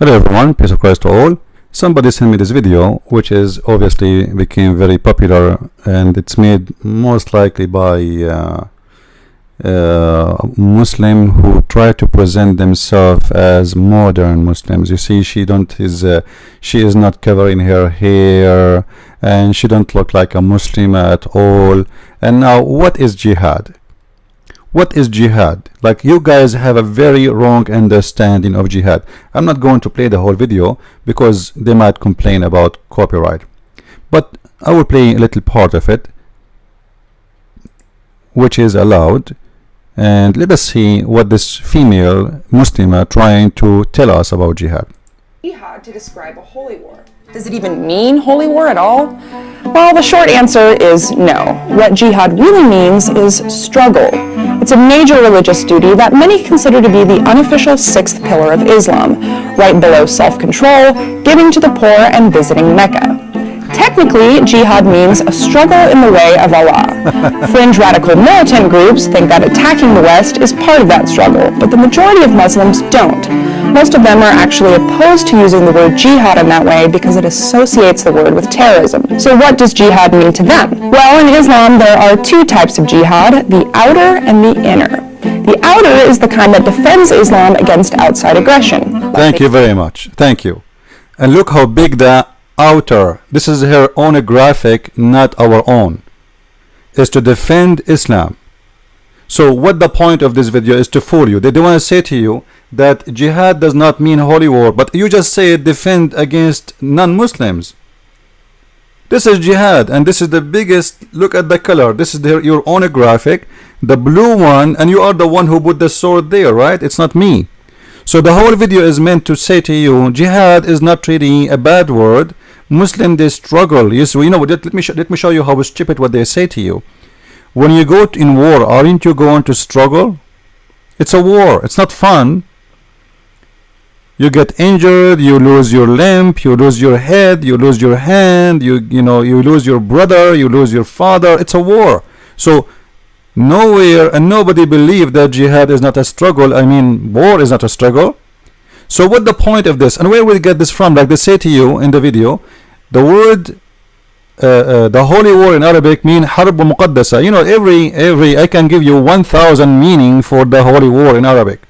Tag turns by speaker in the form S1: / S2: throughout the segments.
S1: Hello everyone, peace of Christ to all. Somebody sent me this video, which is obviously became very popular, and it's made most likely by Muslim who try to present themselves as modern Muslims. You see, she is not covering her hair, and she don't look like a Muslim at all. And now, what is jihad? What is jihad? Like, you guys have a very wrong understanding of jihad. I'm not going to play the whole video because they might complain about copyright, but I will play a little part of it which is allowed, and let us see what this female Muslim are trying to tell us about jihad.
S2: Jihad to describe a holy war. Does it even mean holy war at all? Well, the short answer is no. What jihad really means is struggle. It's a major religious duty that many consider to be the unofficial sixth pillar of Islam, right below self-control, giving to the poor, and visiting Mecca. Technically, jihad means a struggle in the way of Allah. Fringe radical militant groups think that attacking the West is part of that struggle, but the majority of Muslims don't. Most of them are actually opposed to using the word jihad in that way because it associates the word with terrorism. So what does jihad mean to them? Well, in Islam there are two types of jihad, the outer and the inner. The outer is the kind that defends Islam against outside aggression.
S1: Thank you very much. Thank you. And look how big the outer, this is her own graphic, not our own, is to defend Islam. So what the point of this video is to fool you. They want to say to you that jihad does not mean holy war, but you just say defend against non-Muslims. This is jihad, and this is the biggest. Look at the color. This is your own graphic, the blue one, and you are the one who put the sword there, right? It's not me. So the whole video is meant to say to you, jihad is not really a bad word. Muslim, they struggle. Yes, you know. Let me show you how stupid what they say to you. When you go in war, aren't you going to struggle? It's a war. It's not fun. You get injured, you lose your limb, you lose your head, you lose your hand, you lose your brother, you lose your father. It's a war. So nowhere and nobody believe that jihad is not a struggle. I mean, war is not a struggle. So what the point of this, and where we get this from? Like they say to you in the video, the word the holy war in Arabic mean harb muqaddasa. You know, every I can give you 1,000 meaning for the holy war in Arabic.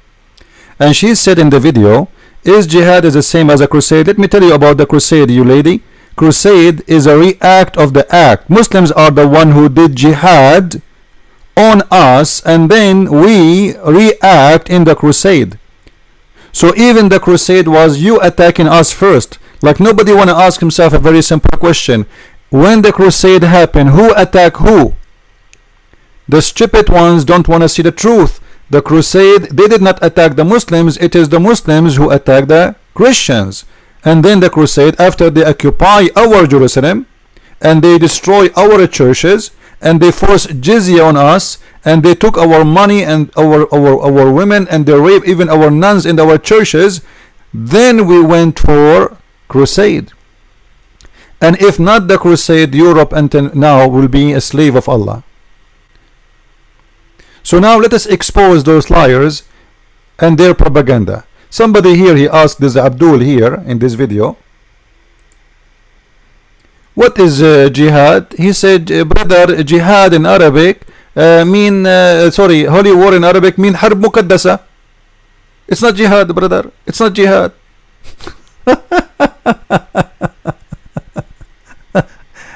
S1: And she said in the video, is jihad is the same as a crusade? Let me tell you about the crusade, you lady. Crusade is a react of the act. Muslims are the one who did jihad on us, and then we react in the crusade. So even the crusade was you attacking us first. Like, nobody want to ask himself a very simple question. When the crusade happened, who attacked who? The stupid ones don't want to see the truth. The crusade, they did not attack the Muslims. It is the Muslims who attacked the Christians. And then the crusade, after they occupy our Jerusalem, and they destroy our churches, and they force jizya on us, and they took our money and our women, and they raped even our nuns in our churches, then we went for crusade. And if not the crusade, Europe until now will be a slave of Allah. So now let us expose those liars and their propaganda. Somebody here, he asked this Abdul here in this video, what is jihad? He said, brother, jihad in Arabic holy war in Arabic mean harb muqaddasa. It's not jihad, brother. It's not jihad.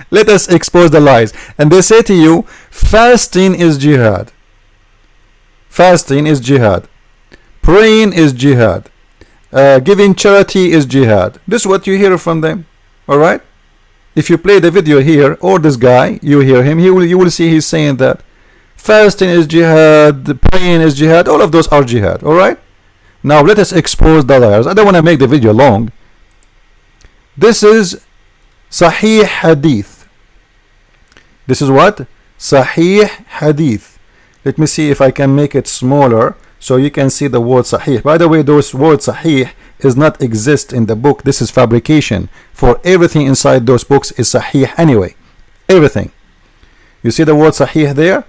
S1: Let us expose the lies. And they say to you, fasting is jihad. Fasting is jihad. Praying is jihad. Giving charity is jihad. This is what you hear from them. Alright? If you play the video here, or this guy, you hear him, you will see he's saying that fasting is jihad, praying is jihad, all of those are jihad. Alright? Now let us expose the liars. I don't want to make the video long. This is Sahih Hadith. This is what? Sahih Hadith. Let me see if I can make it smaller so you can see the word Sahih. By the way, those words Sahih is not exist in the book. This is fabrication. For everything inside those books is Sahih anyway. Everything. You see the word Sahih there?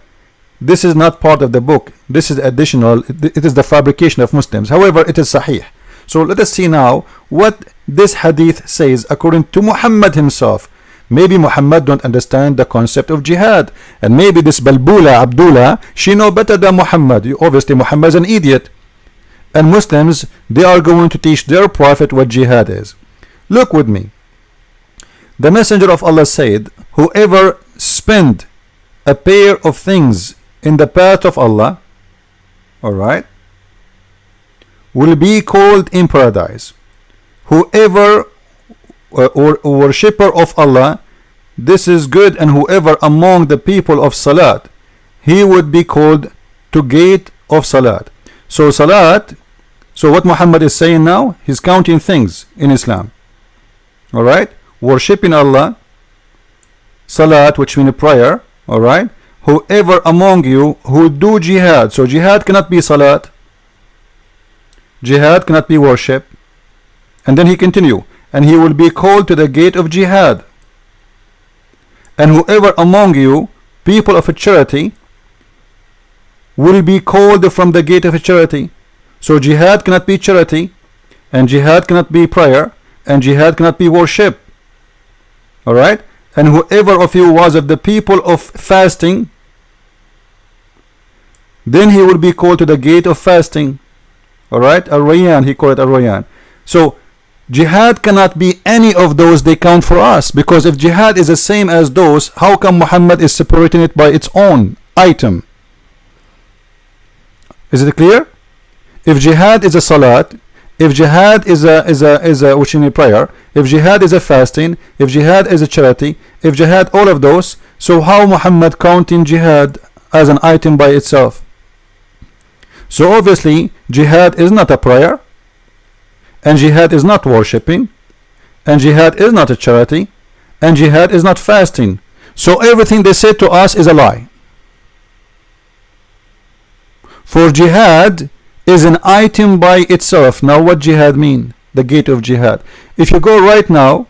S1: This is not part of the book. This is additional. It is the fabrication of Muslims. However, it is Sahih. So let us see now what this hadith says according to Muhammad himself. Maybe Muhammad don't understand the concept of jihad, and maybe this Balbula Abdullah, she know better than Muhammad. Obviously Muhammad is an idiot, and Muslims, they are going to teach their prophet what jihad is. Look with me. The messenger of Allah said, whoever spend a pair of things in the path of Allah, alright, will be called in paradise. Whoever or worshipper of Allah, this is good, and whoever among the people of Salat, he would be called to gate of Salat. So Salat, so what Muhammad is saying now, he's counting things in Islam. Alright, worshipping Allah, Salat, which means prayer. Alright, whoever among you who do jihad, so jihad cannot be Salat, jihad cannot be worship. And then he continue, and he will be called to the gate of jihad. And whoever among you, people of a charity, will be called from the gate of charity. So jihad cannot be charity, and jihad cannot be prayer, and jihad cannot be worship. Alright, and whoever of you was of the people of fasting, then he will be called to the gate of fasting. Alright, Al-Rayyan, he called it Al-Rayyan. So jihad cannot be any of those they count for us, because if jihad is the same as those, how come Muhammad is separating it by its own item? Is it clear? If jihad is a salat, if jihad is a which in prayer, if jihad is a fasting, if jihad is a charity, if jihad all of those, so how Muhammad counting jihad as an item by itself? So obviously jihad is not a prayer, and jihad is not worshipping, and jihad is not a charity, and jihad is not fasting. So everything they said to us is a lie. For jihad is an item by itself. Now what jihad mean? The gate of jihad. If you go right now,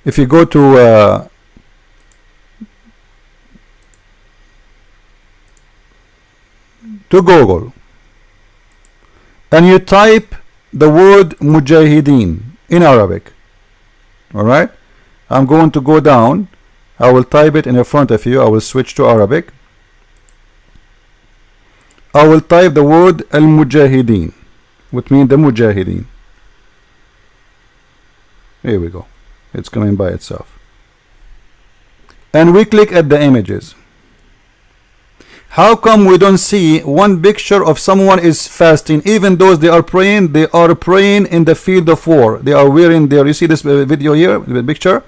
S1: if you go to Google, and you type the word mujahideen in Arabic, alright, I'm going to go down, I will type it in front of you, I will switch to Arabic, I will type the word al-mujahideen, which means the mujahideen. Here we go, it's coming by itself, and we click at the images. How come we don't see one picture of someone is fasting? Even those they are praying in the field of war. They are wearing their, you see this video here, the picture?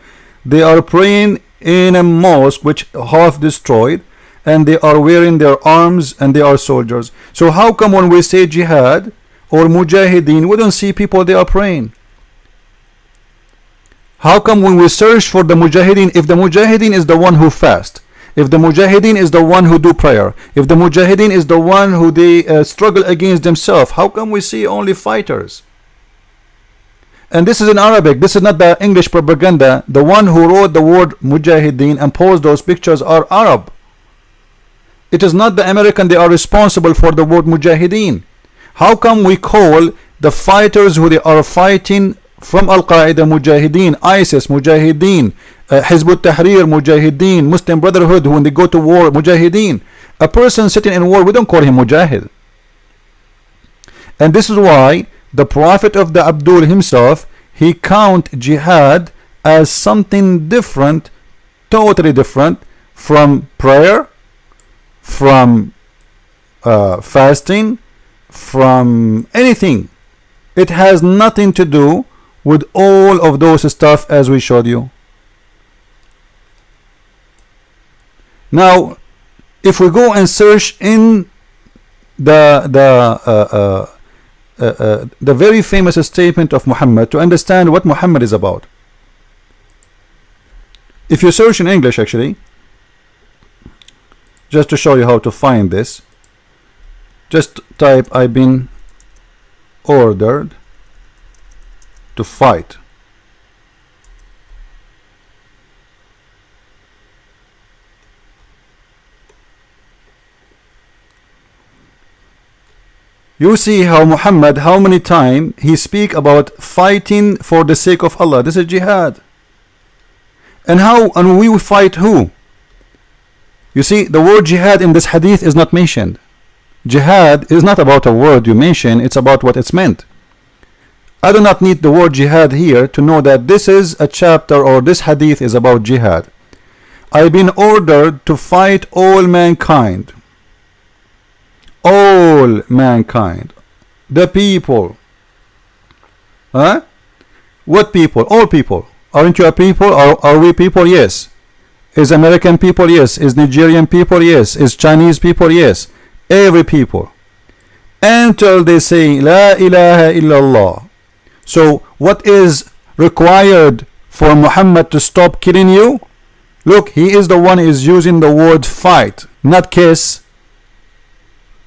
S1: They are praying in a mosque which half destroyed, and they are wearing their arms, and they are soldiers. So how come when we say jihad or mujahideen, we don't see people they are praying? How come when we search for the mujahideen, if the mujahideen is the one who fast, if the mujahideen is the one who do prayer, if the mujahideen is the one who they struggle against themselves, how come we see only fighters? And this is in Arabic, this is not the English propaganda. The one who wrote the word mujahideen and posed those pictures are Arab. It is not the American they are responsible for the word mujahideen. How come we call the fighters who they are fighting from Al-Qaeda mujahideen, ISIS mujahideen, Hizb ut-Tahrir mujahideen, Muslim Brotherhood when they go to war mujahideen? A person sitting in war, we don't call him mujahid. And this is why the prophet of the Abdul himself, he count jihad as something different, totally different from prayer, from fasting, from anything. It has nothing to do with all of those stuff as we showed you. Now if we go and search in the very famous statement of Muhammad to understand what Muhammad is about, if you search in English, actually, just to show you how to find this, just type I've been ordered to fight. You see how Muhammad, how many times he speak about fighting for the sake of Allah. This is jihad. And we fight who? You see, the word jihad in this hadith is not mentioned. Jihad is not about a word you mention, it's about what it's meant. I do not need the word jihad here to know that this is a chapter or this hadith is about jihad. I've been ordered to fight all mankind. All mankind. The people. Huh? What people? All people. Aren't you a people? Are we people? Yes. Is American people? Yes. Is Nigerian people? Yes. Is Chinese people? Yes. Every people. Until they say La ilaha illallah. So what is required for Muhammad to stop killing you? Look, he is the one who is using the word fight, not kiss.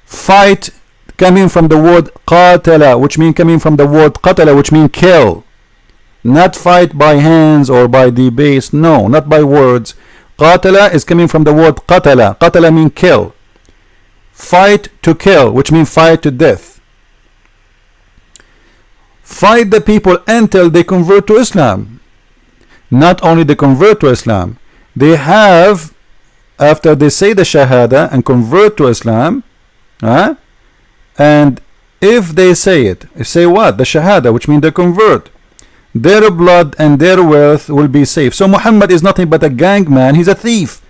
S1: Fight coming from the word qatala, which means coming from the word qatala, which means kill. Not fight by hands or by debates. No, not by words. Qatala is coming from the word qatala. Qatala means kill. Fight to kill, which means fight to death. Fight the people until they convert to Islam. Not only they convert to Islam, they have, after they say the Shahada and convert to Islam, and if they say it, say what? The Shahada, which means they convert, their blood and their wealth will be safe. So Muhammad is nothing but a gang man. He's a thief.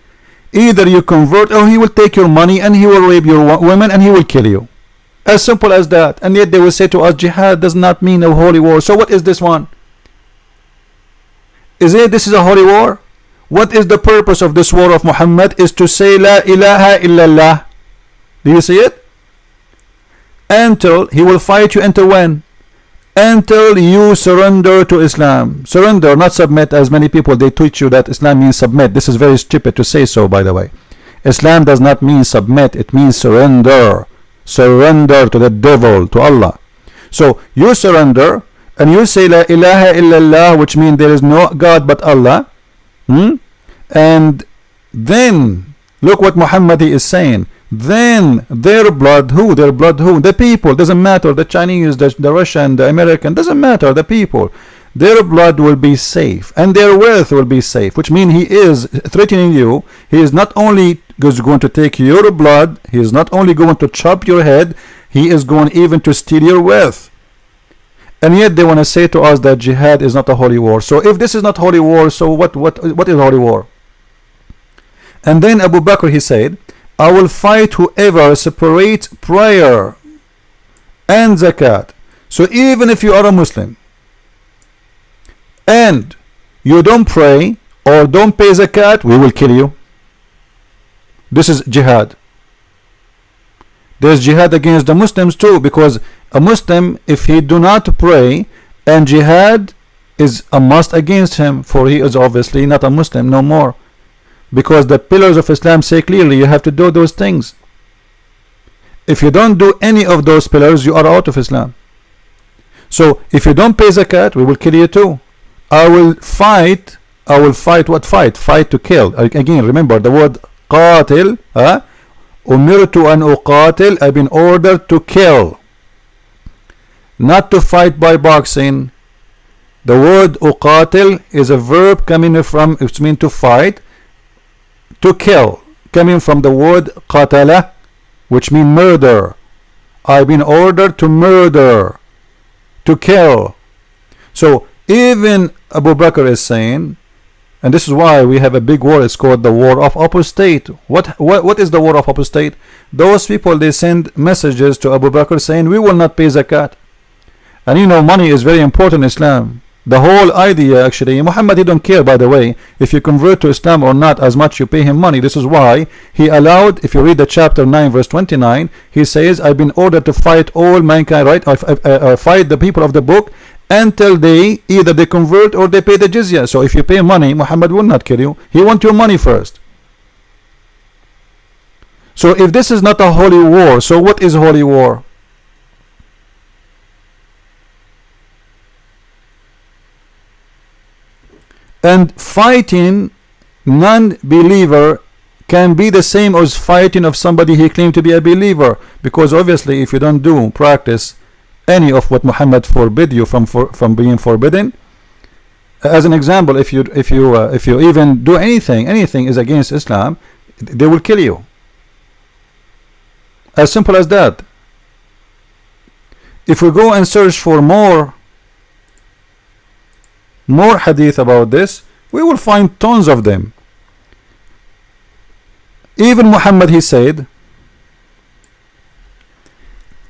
S1: Either you convert or he will take your money and he will rape your women and he will kill you. As simple as that. And yet they will say to us, jihad does not mean a holy war. So what is this one? Is it this is a holy war? What is the purpose of this war of Muhammad? Is to say La ilaha illallah. Do you see it? Until he will fight you until when? Until you surrender to Islam. Surrender, not submit, as many people they teach you that Islam means submit. This is very stupid to say so, by the way. Islam does not mean submit, it means surrender. Surrender to the devil, to Allah. So you surrender and you say La ilaha illallah, which means there is no God but Allah. And then look what Muhammad is saying. Then their blood, who? Their blood, who? The people. Doesn't matter. The Chinese, the Russian, the American. Doesn't matter. The people. Their blood will be safe and their wealth will be safe, which means he is threatening you. He is not only going to take your blood, he is not only going to chop your head, he is going even to steal your wealth. And yet they want to say to us that jihad is not a holy war. So if this is not holy war, so what is holy war? And then Abu Bakr, he said, I will fight whoever separates prayer and zakat. So even if you are a Muslim and you don't pray or don't pay zakat, we will kill you. This is jihad. There's jihad against the Muslims too, because a Muslim, if he do not pray, and jihad is a must against him, for he is obviously not a Muslim no more, because the pillars of Islam say clearly you have to do those things. If you don't do any of those pillars, you are out of Islam. So if you don't pay zakat, we will kill you too. I will fight. What fight? Fight to kill. Again, remember the word qatil. Umirtu an uqatil. I've been ordered to kill, not to fight by boxing. The word uqatil is a verb coming from, it means to fight, to kill, coming from the word qatala, which means murder. I've been ordered to murder, to kill. So even Abu Bakr is saying, and this is why we have a big war, it's called the war of apostate. What is the war of apostate? Those people, they send messages to Abu Bakr saying we will not pay zakat. And you know, money is very important in Islam. The whole idea, actually, Muhammad, he don't care, by the way, if you convert to Islam or not, as much you pay him money. This is why he allowed, if you read the chapter 9 verse 29, he says, I've been ordered to fight all mankind, right? Fight the people of the book until they either they convert or they pay the jizya. So if you pay money, Muhammad will not kill you. He wants your money first. So if this is not a holy war, so what is holy war? And fighting non-believer can be the same as fighting of somebody he claimed to be a believer, because obviously if you don't do practice any of what Muhammad forbid you from being forbidden. As an example, if you even do anything is against Islam, they will kill you. As simple as that. If we go and search for more hadith about this, we will find tons of them. Even Muhammad, he said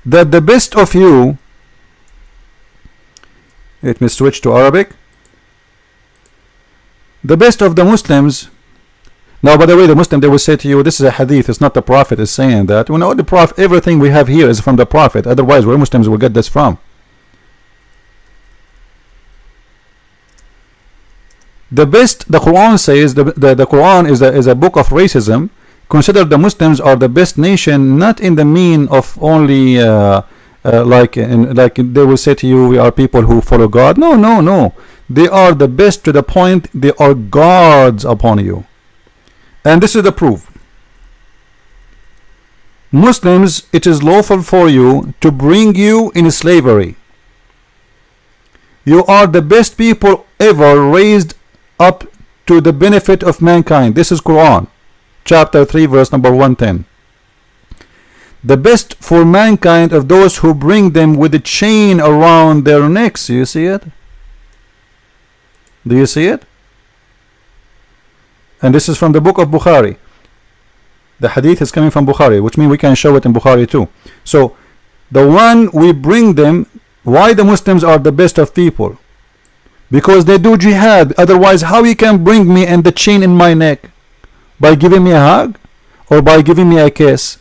S1: that the best of you, let me switch to Arabic, the best of the Muslims. Now, by the way, the Muslim, they will say to you, this is a hadith, it's not the Prophet is saying that. We know the Prophet, everything we have here is from the Prophet, otherwise where Muslims will get this from? The best, the Quran says, the Quran is a book of racism. Consider the Muslims are the best nation, not in the mean of only like they will say to you, we are people who follow God. No. They are the best to the point they are gods upon you. And this is the proof. Muslims, it is lawful for you to bring you in slavery. You are the best people ever raised up to the benefit of mankind. This is Quran chapter 3 verse number 110. The best for mankind of those who bring them with a chain around their necks. You see it? Do you see it? And this is from the book of Bukhari. The hadith is coming from Bukhari, which means we can show it in Bukhari too. So the one we bring them, why the Muslims are the best of people? Because they do jihad. Otherwise, how you can bring me and the chain in my neck? By giving me a hug or by giving me a kiss?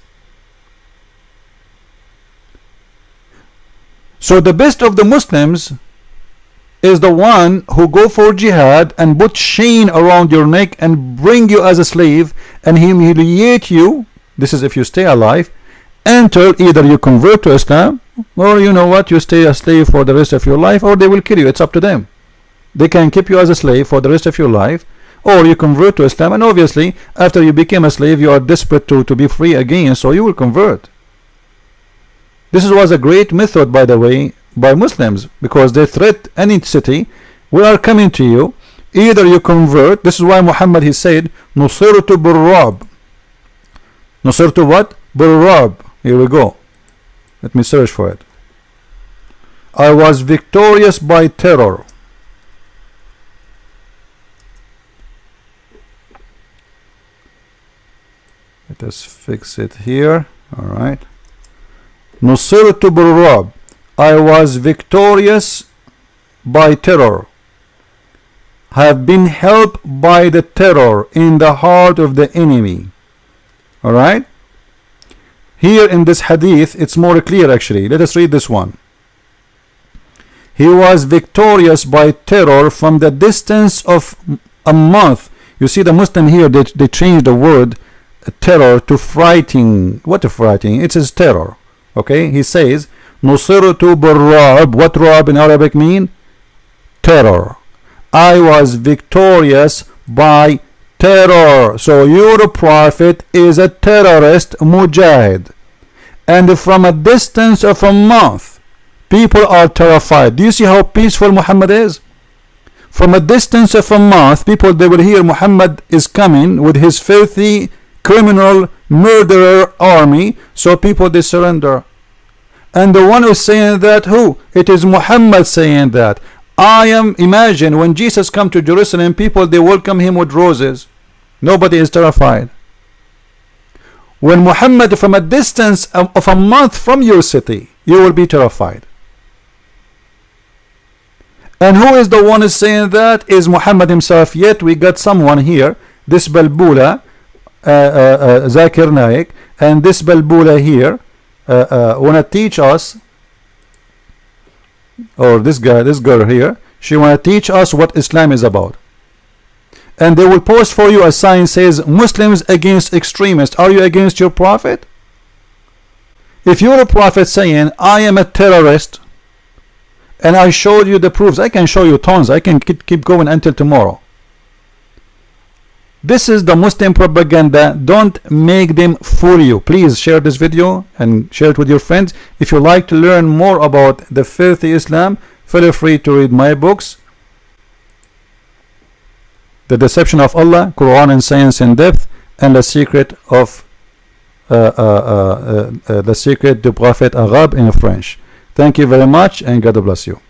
S1: So the best of the Muslims is the one who go for jihad and put chain around your neck and bring you as a slave and humiliate you. This is if you stay alive until either you convert to Islam, or you know what, you stay a slave for the rest of your life, or they will kill you. It's up to them. They can keep you as a slave for the rest of your life, or you convert to Islam. And obviously after you became a slave, you are desperate to be free again, so you will convert. This was a great method, by the way, by Muslims, because they threat any city, we are coming to you, either you convert. This is why Muhammad, he said, Nusirtu Burrab. Nusirtu what? Burrab. Here we go. Let me search for it. I was victorious by terror. Let us fix it here. Alright. Nusirtu Burrab. I was victorious by terror, have been helped by the terror in the heart of the enemy. Alright, here in this hadith it's more clear actually. Let us read this one. He was victorious by terror from the distance of a month. You see, the Muslim here, they changed the word terror to frightening. What a frightening? It is terror. Okay, he says Nusirtu Burrab. What Rab in Arabic mean? Terror. I was victorious by terror. So your prophet is a terrorist mujahid, and from a distance of a month people are terrified. Do you see how peaceful Muhammad is? From a distance of a month, people, they will hear Muhammad is coming with his filthy criminal murderer army, so people, they surrender. And the one who's saying that, who? It is Muhammad saying that. Imagine when Jesus come to Jerusalem, people, they welcome him with roses. Nobody is terrified. When Muhammad from a distance of a month from your city, you will be terrified. And who is the one who's saying that? Is Muhammad himself. Yet we got someone here, this Balbula, Zakir Naik, and this Balbula here wanna teach us, or this girl here, she wanna teach us what Islam is about. And they will post for you a sign says Muslims against extremists. Are you against your prophet? If you're a prophet saying I am a terrorist, and I showed you the proofs, I can show you tons, I can keep going until tomorrow. This is the Muslim propaganda. Don't make them fool you. Please share this video and share it with your friends. If you like to learn more about the filthy Islam, feel free to read my books, The Deception of Allah, Quran and Science in Depth, and The Secret of The Secret du Prophète Arabe in French. Thank you very much, and God bless you.